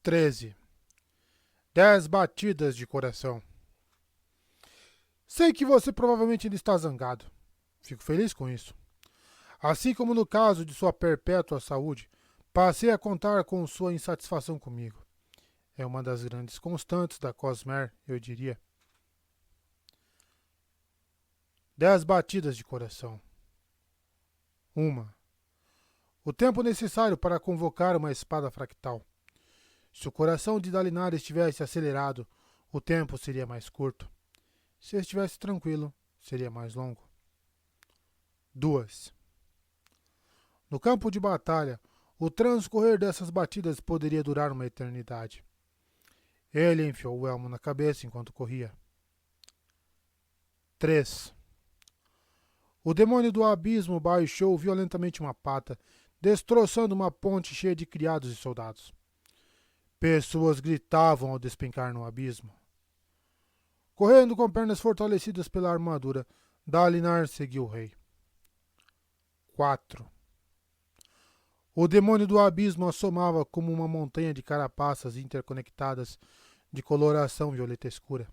13. 10 batidas de coração. Sei que você provavelmente ainda está zangado. Fico feliz com isso. Assim como no caso de sua perpétua saúde, passei a contar com sua insatisfação comigo. É uma das grandes constantes da Cosmer, eu diria. 10 batidas de coração. 1. O tempo necessário para convocar uma espada fractal. Se o coração de Dalinar estivesse acelerado, o tempo seria mais curto. Se estivesse tranquilo, seria mais longo. 2. No campo de batalha, o transcorrer dessas batidas poderia durar uma eternidade. Ele enfiou o elmo na cabeça enquanto corria. 3. O demônio do abismo baixou violentamente uma pata, destroçando uma ponte cheia de criados e soldados. Pessoas gritavam ao despencar no abismo. Correndo com pernas fortalecidas pela armadura, Dalinar seguiu o rei. 4. O demônio do abismo assomava como uma montanha de carapaças interconectadas de coloração violeta escura.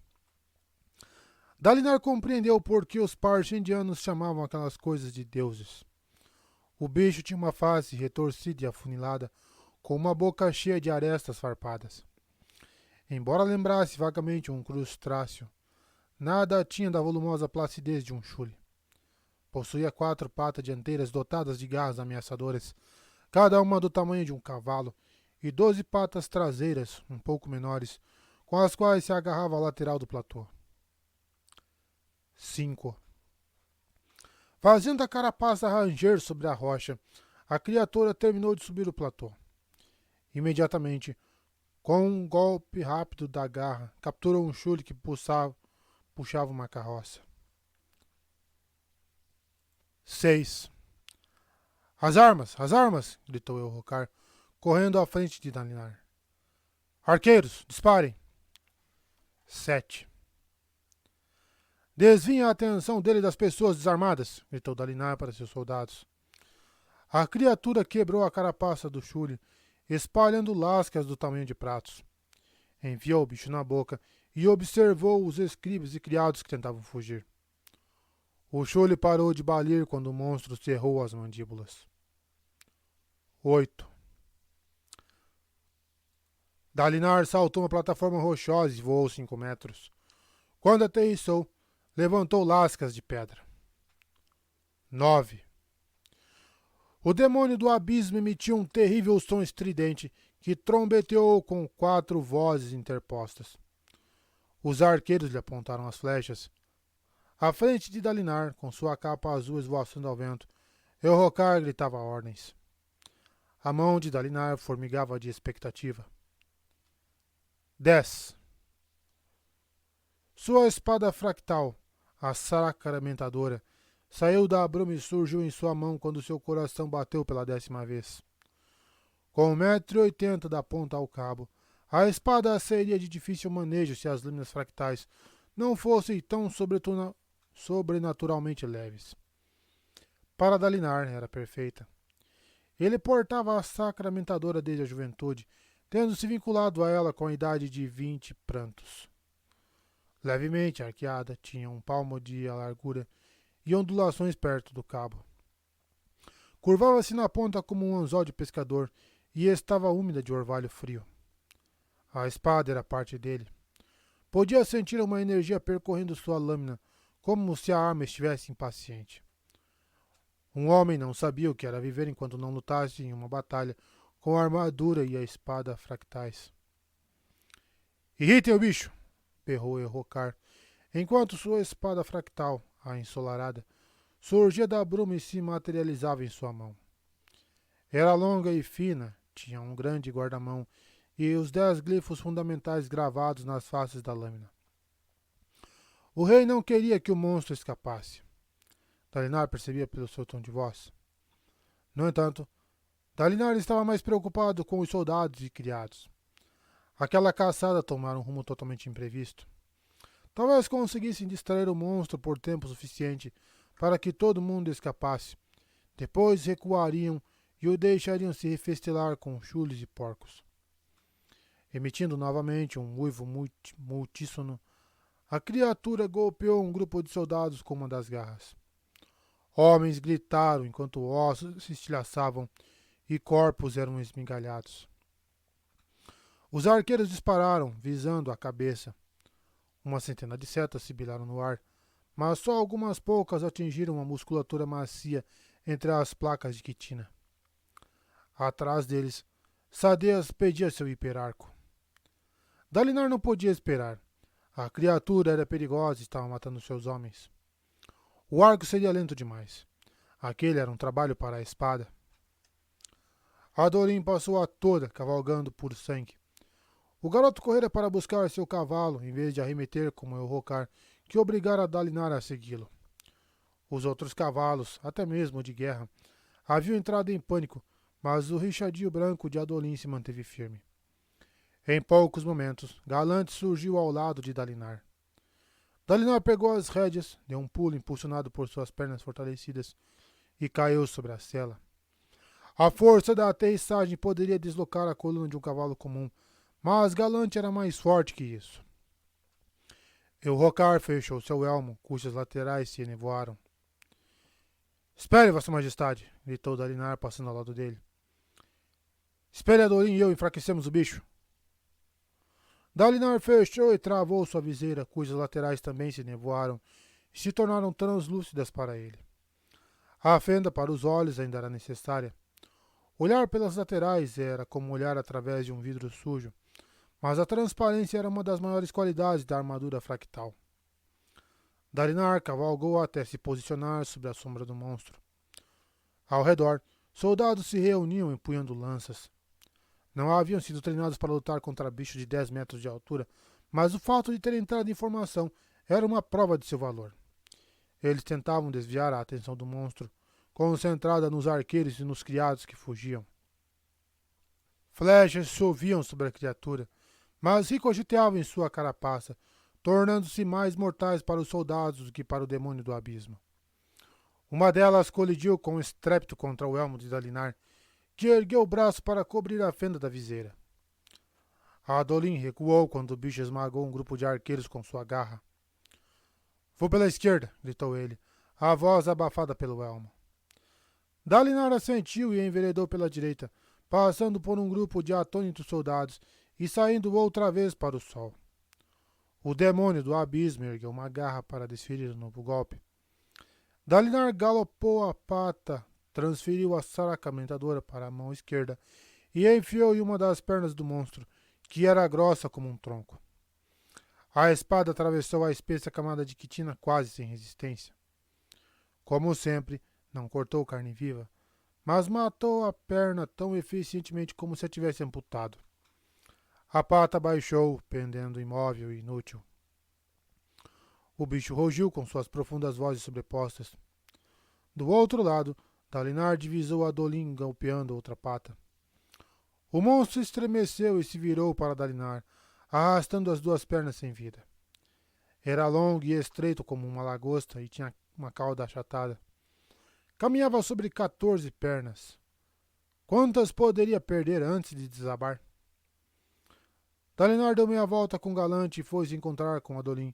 Dalinar compreendeu por que os parshendianos chamavam aquelas coisas de deuses. O bicho tinha uma face retorcida e afunilada, com uma boca cheia de arestas farpadas. Embora lembrasse vagamente um crustáceo, nada tinha da volumosa placidez de um chule. Possuía 4 patas dianteiras dotadas de garras ameaçadoras, cada uma do tamanho de um cavalo, e 12 patas traseiras, um pouco menores, com as quais se agarrava à lateral do platô. 5. Fazendo a carapaça ranger sobre a rocha, a criatura terminou de subir o platô. Imediatamente, com um golpe rápido da garra, capturou um chule que puxava uma carroça. 6. As armas! As armas! Gritou Elrocar, correndo à frente de Dalinar. Arqueiros, disparem! 7. Desviem a atenção dele das pessoas desarmadas! Gritou Dalinar para seus soldados. A criatura quebrou a carapaça do chule, espalhando lascas do tamanho de pratos. Enfiou o bicho na boca e observou os escribas e criados que tentavam fugir. O chule parou de balir quando o monstro cerrou as mandíbulas. 8. Dalinar saltou uma plataforma rochosa e voou 5 metros. Quando aterrissou, levantou lascas de pedra. 9. O demônio do abismo emitiu um terrível som estridente que trombeteou com 4 vozes interpostas. Os arqueiros lhe apontaram as flechas. À frente de Dalinar, com sua capa azul esvoaçando ao vento, Elrocar gritava ordens. A mão de Dalinar formigava de expectativa. 10. Sua espada fractal, a sacramentadora, saiu da bruma e surgiu em sua mão quando seu coração bateu pela 10ª vez. Com 1,80 m da ponta ao cabo, a espada seria de difícil manejo se as lâminas fractais não fossem tão sobrenaturalmente leves. Para Dalinar era perfeita. Ele portava a sacramentadora desde a juventude, tendo se vinculado a ela com a idade de 20 prantos. Levemente arqueada, tinha um palmo de largura e ondulações perto do cabo. Curvava-se na ponta como um anzol de pescador e estava úmida de orvalho frio. A espada era parte dele. Podia sentir uma energia percorrendo sua lâmina, como se a arma estivesse impaciente. Um homem não sabia o que era viver enquanto não lutasse em uma batalha com a armadura e a espada fractais. Irritem o bicho! Berrou Elrocar, enquanto sua espada fractal, a ensolarada, surgia da bruma e se materializava em sua mão. Era longa e fina, tinha um grande guarda-mão e os 10 glifos fundamentais gravados nas faces da lâmina. O rei não queria que o monstro escapasse. Dalinar percebia pelo seu tom de voz. No entanto, Dalinar estava mais preocupado com os soldados e criados. Aquela caçada tomara um rumo totalmente imprevisto. Talvez conseguissem distrair o monstro por tempo suficiente para que todo mundo escapasse. Depois recuariam e o deixariam se refestelar com chules e porcos. Emitindo novamente um uivo mutíssono, a criatura golpeou um grupo de soldados com uma das garras. Homens gritaram enquanto ossos se estilhaçavam e corpos eram esmigalhados. Os arqueiros dispararam, visando a cabeça. Uma centena de setas sibilaram no ar, mas só algumas poucas atingiram a musculatura macia entre as placas de quitina. Atrás deles, Sadeas pedia seu hiperarco. Dalinar não podia esperar. A criatura era perigosa e estava matando seus homens. O arco seria lento demais. Aquele era um trabalho para a espada. Adolin passou a toda, cavalgando por sangue. O garoto correra para buscar seu cavalo, em vez de arremeter como Elrocar, que obrigara Dalinar a segui-lo. Os outros cavalos, até mesmo de guerra, haviam entrado em pânico, mas o richadio branco de Adolin se manteve firme. Em poucos momentos, Galante surgiu ao lado de Dalinar. Dalinar pegou as rédeas, deu um pulo impulsionado por suas pernas fortalecidas e caiu sobre a sela. A força da aterrissagem poderia deslocar a coluna de um cavalo comum, mas Galante era mais forte que isso. Elrocar fechou seu elmo, cujas laterais se enevoaram. Espere, Vossa Majestade, gritou Dalinar, passando ao lado dele. Espere, Adolin e eu enfraquecemos o bicho. Dalinar fechou e travou sua viseira, cujas laterais também se nevoaram e se tornaram translúcidas para ele. A fenda para os olhos ainda era necessária. Olhar pelas laterais era como olhar através de um vidro sujo, mas a transparência era uma das maiores qualidades da armadura fractal. Dalinar cavalgou até se posicionar sobre a sombra do monstro. Ao redor, soldados se reuniam empunhando lanças. Não haviam sido treinados para lutar contra bichos de 10 metros de altura, mas o fato de ter entrado em formação era uma prova de seu valor. Eles tentavam desviar a atenção do monstro, concentrada nos arqueiros e nos criados que fugiam. Flechas choviam sobre a criatura, mas ricocheteavam em sua carapaça, tornando-se mais mortais para os soldados do que para o demônio do abismo. Uma delas colidiu com estrépito contra o elmo de Dalinar, que ergueu o braço para cobrir a fenda da viseira. Adolin recuou quando o bicho esmagou um grupo de arqueiros com sua garra. Vou pela esquerda, gritou ele, a voz abafada pelo elmo. Dalinar assentiu e enveredou pela direita, passando por um grupo de atônitos soldados e saindo outra vez para o sol. O demônio do abismo ergueu uma garra para desferir um novo golpe. Dalinar galopou a pata, transferiu a saracamentadora para a mão esquerda e enfiou em uma das pernas do monstro, que era grossa como um tronco. A espada atravessou a espessa camada de quitina quase sem resistência. Como sempre, não cortou carne viva, mas matou a perna tão eficientemente como se a tivesse amputado. A pata baixou, pendendo imóvel e inútil. O bicho rugiu com suas profundas vozes sobrepostas. Do outro lado, Dalinar divisou Adolin golpeando outra pata. O monstro estremeceu e se virou para Dalinar, arrastando as duas pernas sem vida. Era longo e estreito como uma lagosta e tinha uma cauda achatada. Caminhava sobre 14 pernas. Quantas poderia perder antes de desabar? Dalinar deu meia volta com Galante e foi se encontrar com Adolin,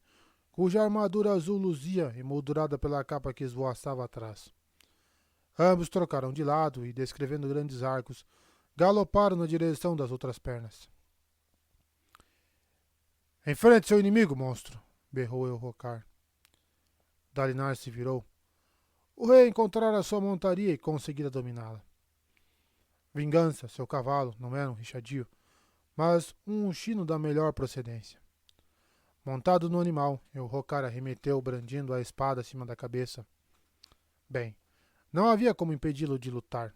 cuja armadura azul luzia, emoldurada pela capa que esvoaçava atrás. Ambos trocaram de lado e, descrevendo grandes arcos, galoparam na direção das outras pernas. Enfrente seu inimigo, monstro! Berrou Elrocar. Dalinar se virou. O rei encontrara sua montaria e conseguira dominá-la. Vingança, seu cavalo, não era um richadio, mas um chino da melhor procedência. Montado no animal, Elrocar arremeteu, brandindo a espada acima da cabeça. Bem, não havia como impedi-lo de lutar.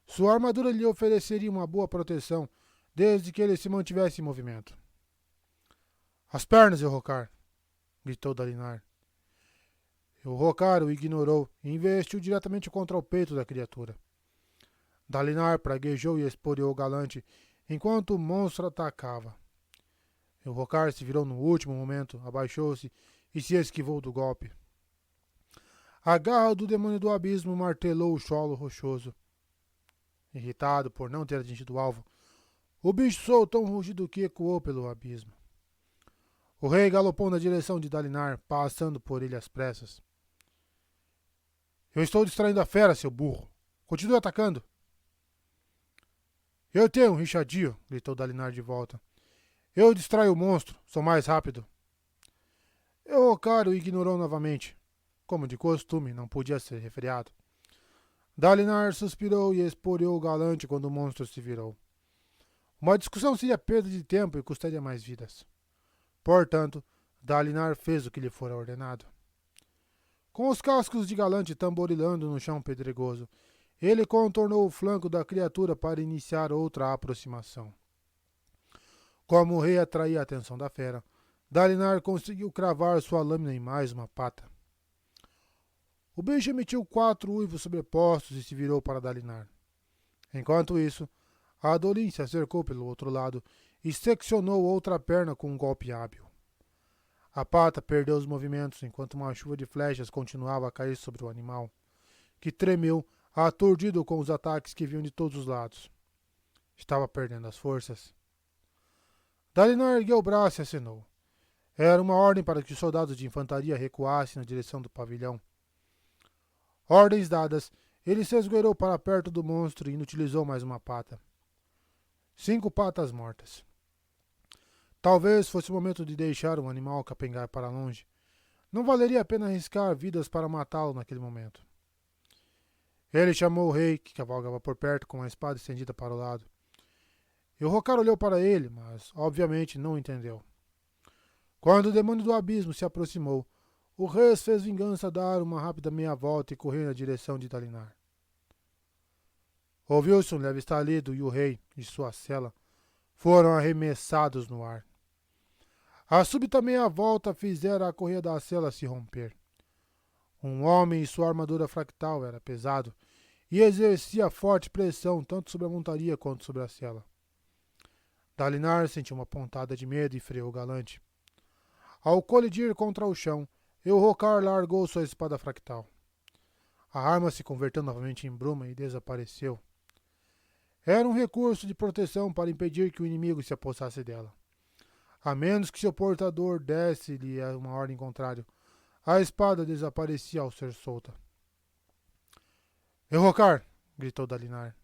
Sua armadura lhe ofereceria uma boa proteção, desde que ele se mantivesse em movimento. As pernas, Elrocar! Gritou Dalinar. Elrocar o ignorou e investiu diretamente contra o peito da criatura. Dalinar praguejou e esporeou Galante, enquanto o monstro atacava. Elrocar se virou no último momento, abaixou-se e se esquivou do golpe. A garra do demônio do abismo martelou o solo rochoso. Irritado por não ter atingido o alvo, O bicho soltou um rugido que ecoou pelo abismo. O rei galopou na direção de Dalinar, passando por ele às pressas. Eu estou distraindo a fera, seu burro. Continue atacando. Eu tenho um richadio, gritou Dalinar de volta. Eu distraio o monstro, sou mais rápido. Eocar o ignorou novamente. Como de costume, não podia ser refriado. Dalinar suspirou e esporeou o galante quando o monstro se virou. Uma discussão seria perda de tempo e custaria mais vidas. Portanto, Dalinar fez o que lhe fora ordenado. Com os cascos de galante tamborilando no chão pedregoso, ele contornou o flanco da criatura para iniciar outra aproximação. Como o rei atraía a atenção da fera, Dalinar conseguiu cravar sua lâmina em mais uma pata. O bicho emitiu 4 uivos sobrepostos e se virou para Dalinar. Enquanto isso, Adolin se acercou pelo outro lado e seccionou outra perna com um golpe hábil. A pata perdeu os movimentos enquanto uma chuva de flechas continuava a cair sobre o animal, que tremeu, aturdido com os ataques que vinham de todos os lados. Estava perdendo as forças. Dalinar ergueu o braço e acenou. Era uma ordem para que os soldados de infantaria recuassem na direção do pavilhão. Ordens dadas, ele se esgueirou para perto do monstro e inutilizou mais uma pata. 5 patas mortas. Talvez fosse o momento de deixar o animal capengar para longe. Não valeria a pena arriscar vidas para matá-lo naquele momento. Ele chamou o rei, que cavalgava por perto com a espada estendida para o lado. Eocar olhou para ele, mas obviamente não entendeu. Quando o demônio do abismo se aproximou, o rei fez vingança dar uma rápida meia-volta e correr na direção de Dalinar. Ouviu-se um leve estalido e o rei e sua cela foram arremessados no ar. A súbita meia-volta fizera a correia da cela se romper. Um homem e sua armadura fractal era pesado e exercia forte pressão tanto sobre a montaria quanto sobre a cela. Dalinar sentiu uma pontada de medo e freou galante. Ao colidir contra o chão, Eocar largou sua espada fractal. A arma se converteu novamente em bruma e desapareceu. Era um recurso de proteção para impedir que o inimigo se apossasse dela. A menos que seu portador desse-lhe uma ordem contrária, a espada desaparecia ao ser solta. Eocar! Gritou Dalinar.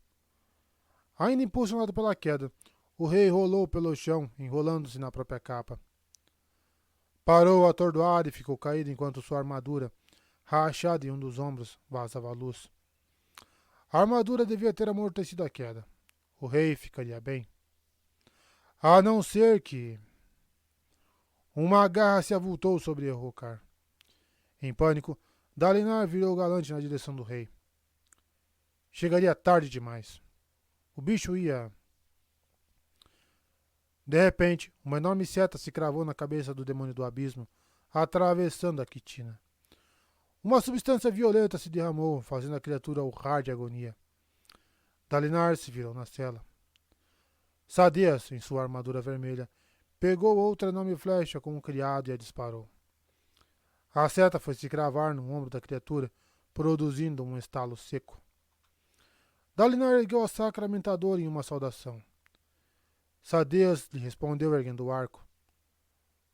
Ainda impulsionado pela queda, o rei rolou pelo chão, enrolando-se na própria capa. Parou atordoado e ficou caído enquanto sua armadura, rachada em um dos ombros, vazava a luz. A armadura devia ter amortecido a queda. O rei ficaria bem. A não ser que... Uma garra se avultou sobre Eocar. Em pânico, Dalinar virou galante na direção do rei. Chegaria tarde demais. O bicho ia... De repente, uma enorme seta se cravou na cabeça do demônio do abismo, atravessando a quitina. Uma substância violenta se derramou, fazendo a criatura urrar de agonia. Dalinar se virou na cela. Sadeas, em sua armadura vermelha, pegou outra enorme flecha com um criado e a disparou. A seta foi se cravar no ombro da criatura, produzindo um estalo seco. Dalinar ergueu a sacramentadora em uma saudação. Sadeas lhe respondeu erguendo o arco.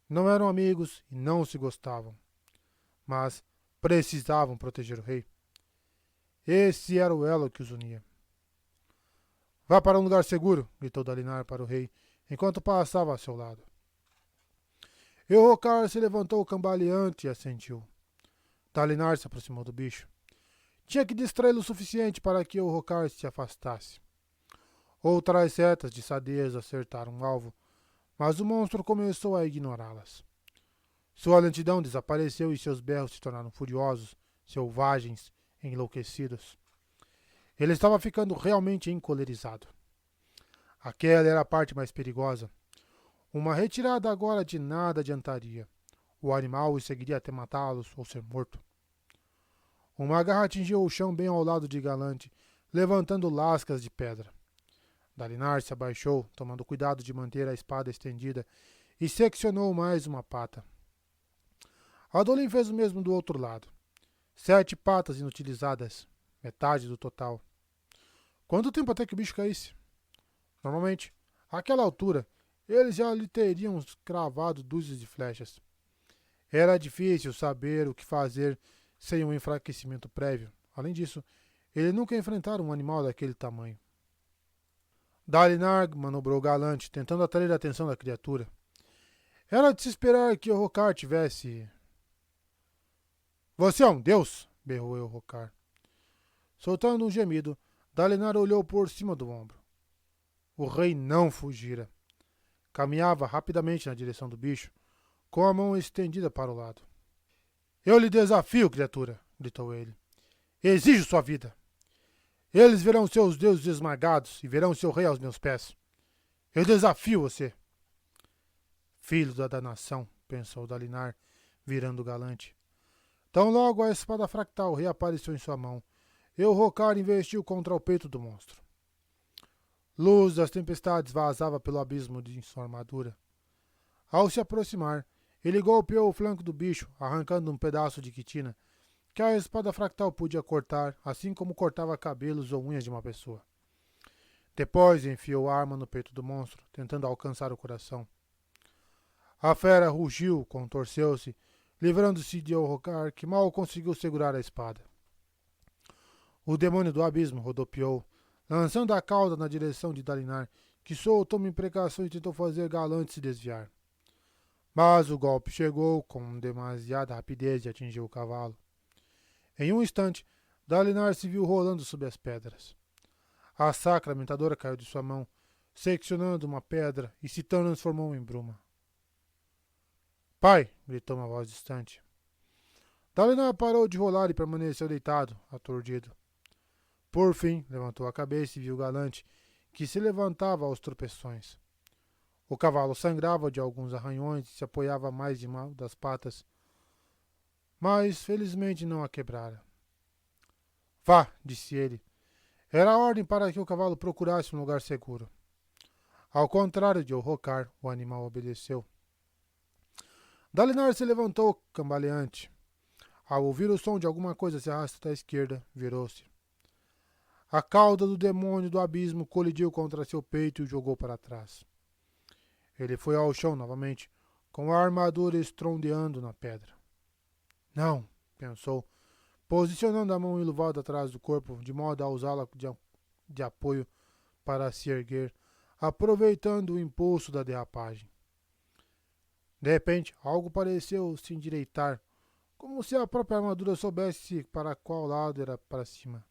Não eram amigos e não se gostavam, mas precisavam proteger o rei. Esse era o elo que os unia. Vá para um lugar seguro, gritou Dalinar para o rei, enquanto passava a seu lado. Eocar se levantou cambaleante e assentiu. Dalinar se aproximou do bicho. Tinha que distraí-lo o suficiente para que Eocar se afastasse. Outras setas de Sadeas acertaram o alvo, mas o monstro começou a ignorá-las. Sua lentidão desapareceu e seus berros se tornaram furiosos, selvagens, enlouquecidos. Ele estava ficando realmente encolerizado. Aquela era a parte mais perigosa. Uma retirada agora de nada adiantaria. O animal o seguiria até matá-los ou ser morto. Uma garra atingiu o chão bem ao lado de Galante, levantando lascas de pedra. Dalinar se abaixou, tomando cuidado de manter a espada estendida, e seccionou mais uma pata. Adolin fez o mesmo do outro lado. 7 patas inutilizadas, metade do total. Quanto tempo até que o bicho caísse? Normalmente, Àquela altura, eles já lhe teriam cravado dúzias de flechas. Era difícil saber o que fazer sem um enfraquecimento prévio. Além disso, ele nunca enfrentara um animal daquele tamanho. Dalinar manobrou galante, tentando atrair a atenção da criatura. Era de se esperar que Orrocar tivesse... Você é um deus? Berrou Orrocar. Soltando um gemido, Dalinar olhou por cima do ombro. O rei não fugira. Caminhava rapidamente na direção do bicho, com a mão estendida para o lado. Eu lhe desafio, criatura, gritou ele. Exijo sua vida. Eles verão seus deuses esmagados e verão seu rei aos meus pés. Eu desafio você. Filho da danação, pensou Dalinar, virando galante. Tão logo a espada fractal reapareceu em sua mão, e Orrocar investiu contra o peito do monstro. Luz das tempestades vazava pelo abismo de sua armadura. Ao se aproximar, ele golpeou o flanco do bicho, arrancando um pedaço de quitina, que a espada fractal podia cortar, assim como cortava cabelos ou unhas de uma pessoa. Depois enfiou a arma no peito do monstro, tentando alcançar o coração. A fera rugiu, contorceu-se, livrando-se de Orrocar, que mal conseguiu segurar a espada. O demônio do abismo rodopiou, lançando a cauda na direção de Dalinar, que soltou uma imprecação e tentou fazer Galante se desviar. Mas o golpe chegou com demasiada rapidez e atingiu o cavalo. Em um instante, Dalinar se viu rolando sob as pedras. A sacramentadora caiu de sua mão, seccionando uma pedra e se transformou em bruma. Pai! Gritou uma voz distante. Dalinar parou de rolar e permaneceu deitado, aturdido. Por fim, levantou a cabeça e viu Galante, que se levantava aos tropeções. O cavalo sangrava de alguns arranhões e se apoiava mais de uma das patas, mas felizmente não a quebrara. Vá, disse ele. Era a ordem para que o cavalo procurasse um lugar seguro. Ao contrário de Orrocar, o animal obedeceu. Dalinar se levantou, cambaleante. Ao ouvir o som de alguma coisa se arrastar à esquerda, virou-se. A cauda do demônio do abismo colidiu contra seu peito e o jogou para trás. Ele foi ao chão novamente, com a armadura estrondeando na pedra. Não, pensou, posicionando a mão enluvada atrás do corpo, de modo a usá-la de apoio para se erguer, aproveitando o impulso da derrapagem. De repente, algo pareceu se endireitar, como se a própria armadura soubesse para qual lado era para cima.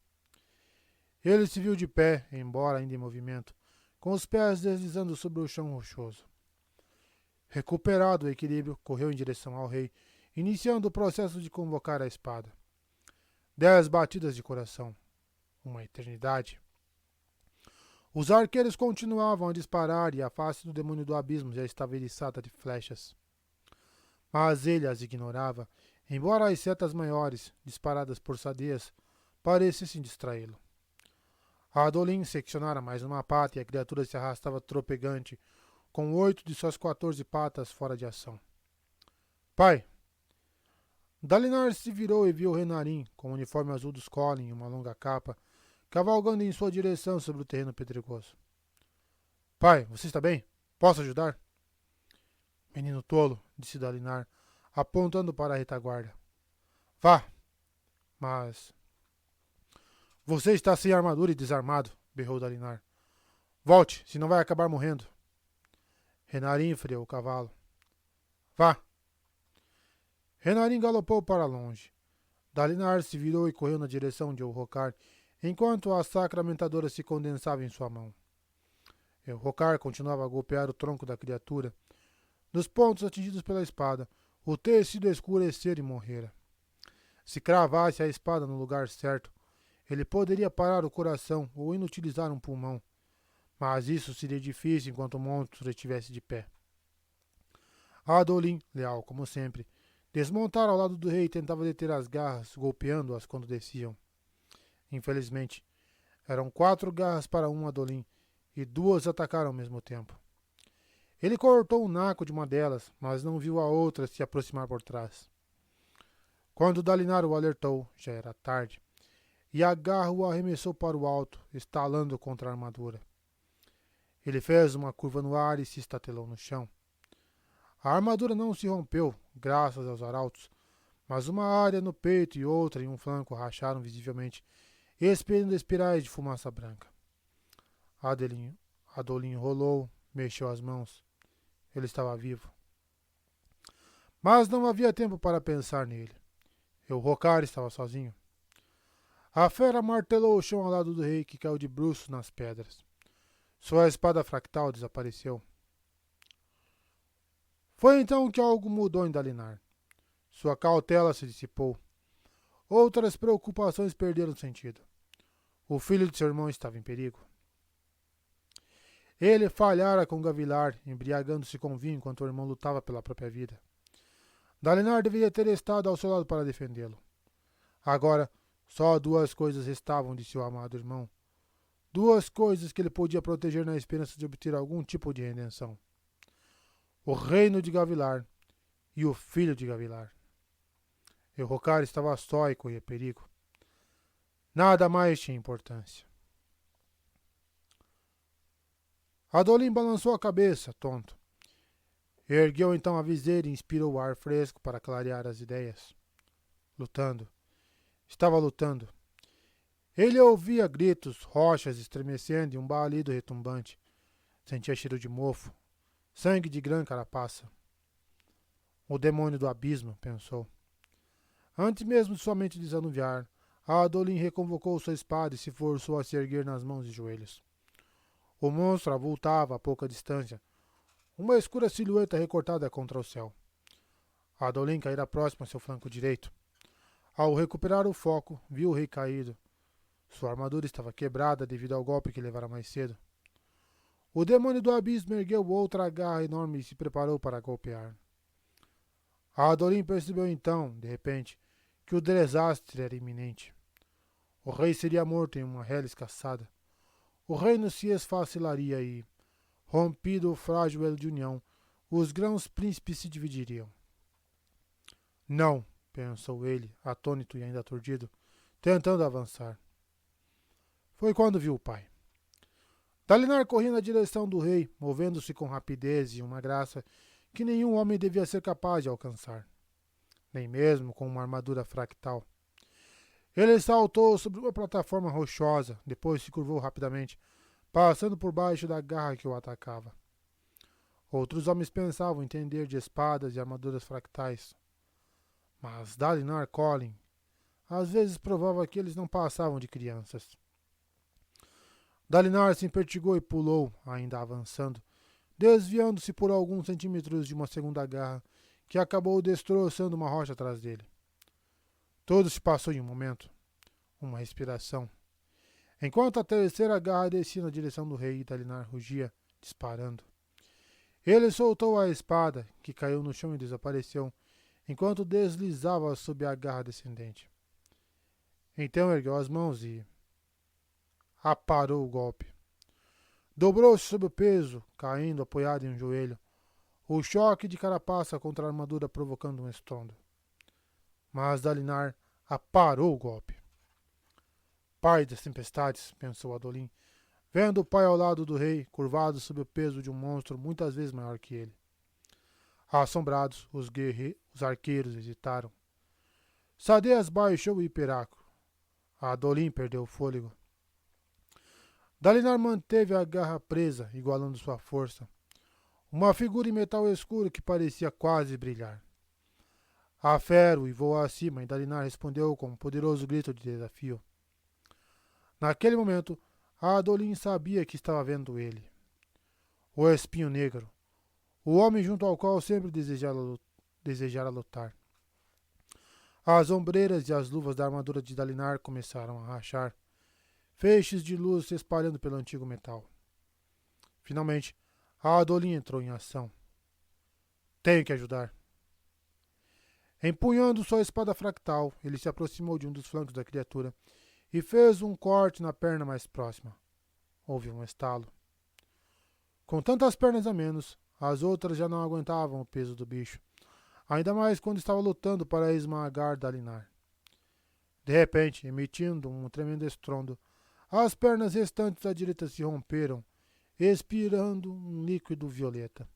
Ele se viu de pé, embora ainda em movimento, com os pés deslizando sobre o chão rochoso. Recuperado o equilíbrio, correu em direção ao rei, iniciando o processo de convocar a espada. 10 batidas de coração. Uma eternidade. Os arqueiros continuavam a disparar e a face do demônio do abismo já estava eriçada de flechas. Mas ele as ignorava, embora as setas maiores, disparadas por Sadeias, parecessem distraí-lo. Adolin seccionara mais uma pata e a criatura se arrastava tropegante, com 8 de suas 14 patas fora de ação. Pai! Dalinar se virou e viu Renarin, com o uniforme azul dos Collin e uma longa capa, cavalgando em sua direção sobre o terreno pedregoso. Pai, você está bem? Posso ajudar? Menino tolo, disse Dalinar, apontando para a retaguarda. Vá! Mas... Você está sem armadura e desarmado, berrou Dalinar. Volte, senão vai acabar morrendo. Renarin freou o cavalo. Vá! Renarin galopou para longe. Dalinar se virou e correu na direção de Orrocar, enquanto a sacramentadora se condensava em sua mão. Orrocar continuava a golpear o tronco da criatura. Nos pontos atingidos pela espada, o tecido escurecera e morrera. Se cravasse a espada no lugar certo, ele poderia parar o coração ou inutilizar um pulmão, mas isso seria difícil enquanto o monstro estivesse de pé. Adolin, leal como sempre, desmontara ao lado do rei e tentava deter as garras, golpeando-as quando desciam. Infelizmente, eram 4 garras para um Adolin, e 2 atacaram ao mesmo tempo. Ele cortou o naco de uma delas, mas não viu a outra se aproximar por trás. Quando Dalinar o alertou, já era tarde, e a garra o arremessou para o alto, estalando contra a armadura. Ele fez uma curva no ar e se estatelou no chão. A armadura não se rompeu, graças aos arautos, mas uma área no peito e outra em um flanco racharam visivelmente, expelindo espirais de fumaça branca. Adolin rolou, mexeu as mãos. Ele estava vivo. Mas não havia tempo para pensar nele. Elrocar estava sozinho. A fera martelou o chão ao lado do rei, que caiu de bruços nas pedras. Sua espada fractal desapareceu. Foi então que algo mudou em Dalinar. Sua cautela se dissipou. Outras preocupações perderam sentido. O filho de seu irmão estava em perigo. Ele falhara com Gavilar, embriagando-se com vinho enquanto o irmão lutava pela própria vida. Dalinar deveria ter estado ao seu lado para defendê-lo. Agora, só duas coisas restavam de seu amado irmão. Duas coisas que ele podia proteger na esperança de obter algum tipo de redenção. O reino de Gavilar e o filho de Gavilar. Elrocar estava só e corria perigo. Nada mais tinha importância. Adolin balançou a cabeça, tonto. Ergueu então a viseira e inspirou o ar fresco para clarear as ideias. Lutando. Estava lutando. Ele ouvia gritos, rochas estremecendo e um balido retumbante. Sentia cheiro de mofo, sangue de grã carapaça. O demônio do abismo, pensou. Antes mesmo de sua mente desanuviar, Adolin reconvocou sua espada e se forçou a se erguer nas mãos e joelhos. O monstro avultava a pouca distância, uma escura silhueta recortada contra o céu. Adolin caíra próximo a seu flanco direito. Ao recuperar o foco, viu o rei caído. Sua armadura estava quebrada devido ao golpe que levara mais cedo. O demônio do abismo ergueu outra garra enorme e se preparou para golpear. Adolin percebeu então, de repente, que o desastre era iminente. O rei seria morto em uma reles caçada. O reino se esfacilaria e, rompido o frágil elo de união, os grãos príncipes se dividiriam. Não, pensou ele, atônito e ainda aturdido, tentando avançar. Foi quando viu o pai. Dalinar corria na direção do rei, movendo-se com rapidez e uma graça que nenhum homem devia ser capaz de alcançar, nem mesmo com uma armadura fractal. Ele saltou sobre uma plataforma rochosa, depois se curvou rapidamente, passando por baixo da garra que o atacava. Outros homens pensavam entender de espadas e armaduras fractais, mas Dalinar Colin às vezes provava que eles não passavam de crianças. Dalinar se impertigou e pulou, ainda avançando, desviando-se por alguns centímetros de uma segunda garra que acabou destroçando uma rocha atrás dele. Tudo se passou em um momento. Uma respiração. Enquanto a terceira garra descia na direção do rei, Dalinar rugia, disparando. Ele soltou a espada, que caiu no chão e desapareceu, enquanto deslizava sob a garra descendente. Então ergueu as mãos e aparou o golpe. Dobrou-se sob o peso, caindo apoiado em um joelho, o choque de carapaça contra a armadura provocando um estrondo. Mas Dalinar aparou o golpe. Pai das tempestades, pensou Adolin, vendo o pai ao lado do rei, curvado sob o peso de um monstro muitas vezes maior que ele. Assombrados, os arqueiros hesitaram. Sadeas baixou o hiperáculo. Adolin perdeu o fôlego. Dalinar manteve a garra presa, igualando sua força. Uma figura em metal escuro que parecia quase brilhar. A fera voou acima e Dalinar respondeu com um poderoso grito de desafio. Naquele momento, Adolin sabia que estava vendo ele. O espinho negro. O homem junto ao qual sempre desejara lutar. As ombreiras e as luvas da armadura de Dalinar começaram a rachar, feixes de luz se espalhando pelo antigo metal. Finalmente, Adolin entrou em ação. Tenho que ajudar. Empunhando sua espada fractal, ele se aproximou de um dos flancos da criatura e fez um corte na perna mais próxima. Houve um estalo. Com tantas pernas a menos, as outras já não aguentavam o peso do bicho, ainda mais quando estava lutando para esmagar Dalinar. De repente, emitindo um tremendo estrondo, as pernas restantes da direita se romperam expirando um líquido violeta.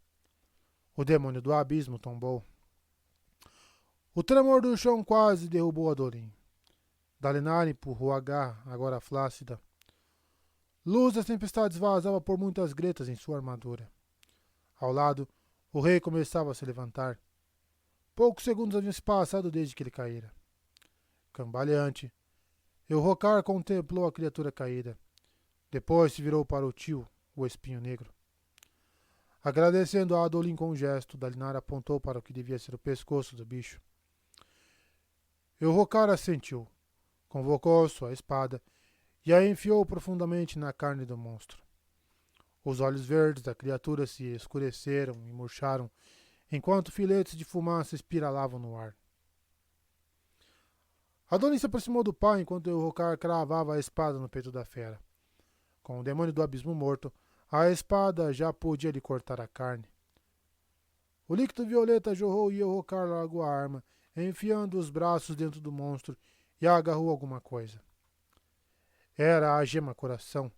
O demônio do abismo tombou. O tremor do chão quase derrubou Adolin. Dalinar empurrou a garra, agora flácida. Luz das tempestades vazava por muitas gretas em sua armadura. Ao lado, o rei começava a se levantar. Poucos segundos haviam se passado desde que ele caíra. Cambaleante, Elrocar contemplou a criatura caída. Depois se virou para o tio, o espinho negro. Agradecendo a Adolin com um gesto, Dalinar apontou para o que devia ser o pescoço do bicho. Elrocar assentiu, convocou sua espada e a enfiou profundamente na carne do monstro. Os olhos verdes da criatura se escureceram e murcharam, enquanto filetes de fumaça espiralavam no ar. Adolin se aproximou do pai enquanto Elrocar cravava a espada no peito da fera. Com o demônio do abismo morto, a espada já podia lhe cortar a carne. O líquido violeta jorrou e Elrocar largou a arma, enfiando os braços dentro do monstro e agarrou alguma coisa. Era a gema coração,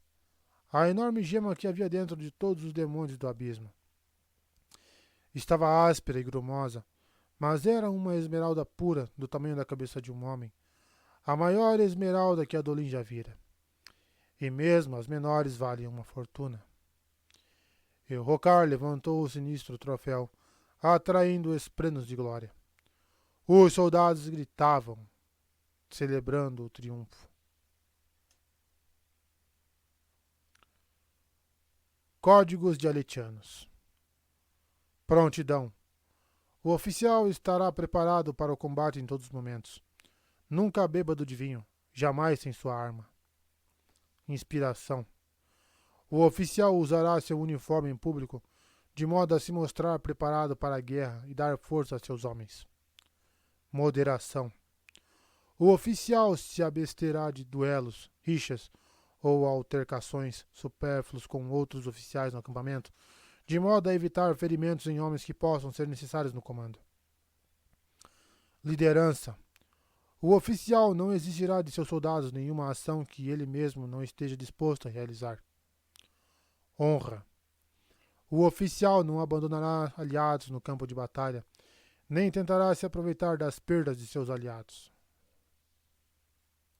a enorme gema que havia dentro de todos os demônios do abismo. Estava áspera e grumosa, mas era uma esmeralda pura do tamanho da cabeça de um homem, a maior esmeralda que Adolin já vira. E mesmo as menores valiam uma fortuna. Elrocar levantou o sinistro troféu, atraindo esprenos de glória. Os soldados gritavam, celebrando o triunfo. Códigos dialetianos. Prontidão. O oficial estará preparado para o combate em todos os momentos. Nunca bêbado de vinho, jamais sem sua arma. Inspiração. O oficial usará seu uniforme em público, de modo a se mostrar preparado para a guerra e dar força a seus homens. Moderação. O oficial se absterá de duelos, rixas ou altercações supérfluos com outros oficiais no acampamento, de modo a evitar ferimentos em homens que possam ser necessários no comando. Liderança. O oficial não exigirá de seus soldados nenhuma ação que ele mesmo não esteja disposto a realizar. Honra. O oficial não abandonará aliados no campo de batalha, nem tentará se aproveitar das perdas de seus aliados.